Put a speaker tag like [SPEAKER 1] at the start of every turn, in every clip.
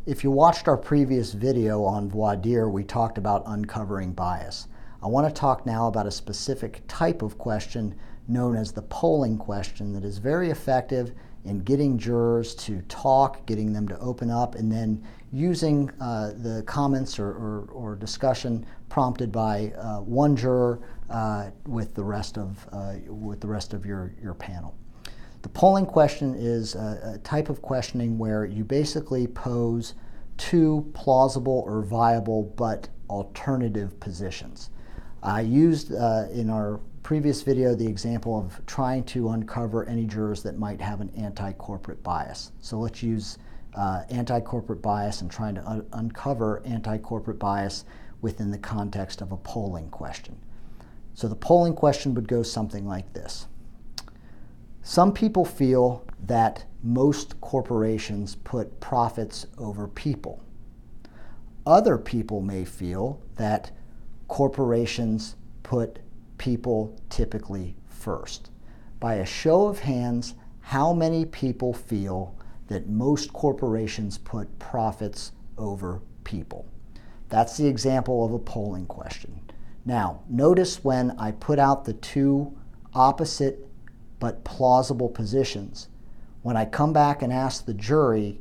[SPEAKER 1] If you watched our previous video on Voir, we talked about uncovering bias. I want to talk now about a specific type of question known as the polling question that is very effective in getting jurors to talk, getting them to open up, and then using the comments or discussion prompted by one juror with the rest of your panel. The polling question is a type of questioning where you basically pose two plausible or viable but alternative positions. I used in our previous video the example of trying to uncover any jurors that might have an anti-corporate bias. So let's use anti-corporate bias and trying to uncover anti-corporate bias within the context of a polling question. So the polling question would go something like this. Some people feel that most corporations put profits over people. Other people may feel that corporations put people typically first. By a show of hands, how many people feel that most corporations put profits over people? That's the example of a polling question. Now, notice when I put out the two opposite but plausible positions, when I come back and ask the jury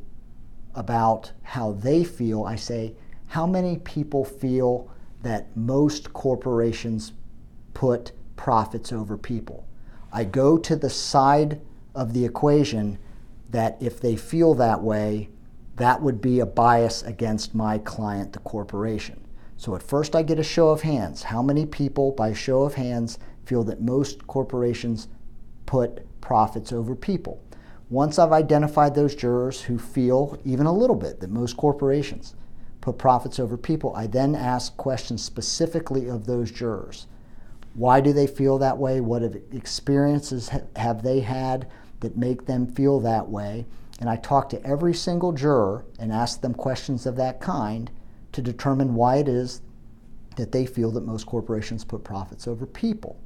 [SPEAKER 1] about how they feel, I say, how many people feel that most corporations put profits over people? I go to the side of the equation that if they feel that way, that would be a bias against my client, the corporation. So at first I get a show of hands. How many people, by show of hands, feel that most corporations put profits over people? Once I've identified those jurors who feel even a little bit that most corporations put profits over people, I then ask questions specifically of those jurors. Why do they feel that way? What experiences have they had that make them feel that way? And I talk to every single juror and ask them questions of that kind to determine why it is that they feel that most corporations put profits over people.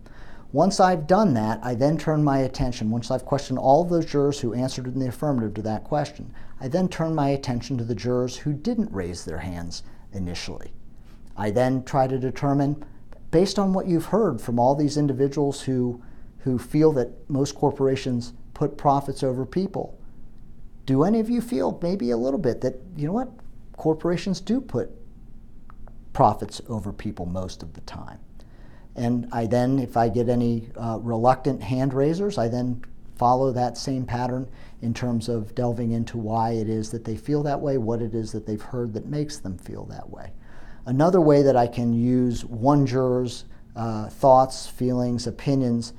[SPEAKER 1] Once I've done that, I then turn my attention, once I've questioned all of those jurors who answered in the affirmative to that question, I then turn my attention to the jurors who didn't raise their hands initially. I then try to determine, based on what you've heard from all these individuals who feel that most corporations put profits over people, do any of you feel maybe a little bit that, you know what, corporations do put profits over people most of the time? And I then, if I get any reluctant hand raisers, I then follow that same pattern in terms of delving into why it is that they feel that way, what it is that they've heard that makes them feel that way. Another way that I can use one juror's thoughts, feelings, opinions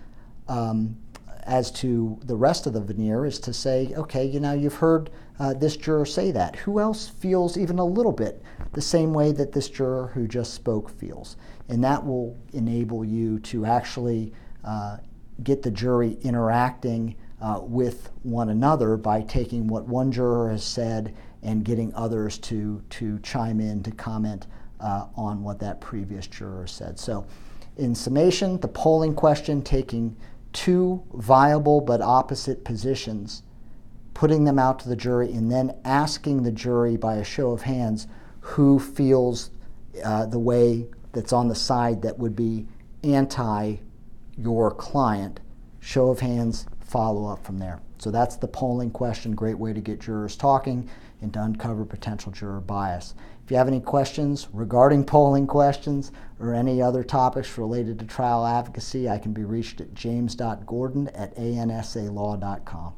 [SPEAKER 1] as to the rest of the veneer is to say, okay, you know, you've heard this juror say that. Who else feels even a little bit the same way that this juror who just spoke feels? And that will enable you to actually get the jury interacting with one another by taking what one juror has said and getting others to chime in, to comment on what that previous juror said. So in summation, the polling question, taking two viable but opposite positions, putting them out to the jury, and then asking the jury by a show of hands who feels the way that's on the side that would be anti your client. Show of hands, follow up from there. So that's the polling question, great way to get jurors talking and to uncover potential juror bias. If you have any questions regarding polling questions or any other topics related to trial advocacy, I can be reached at james.gordon@ansalaw.com.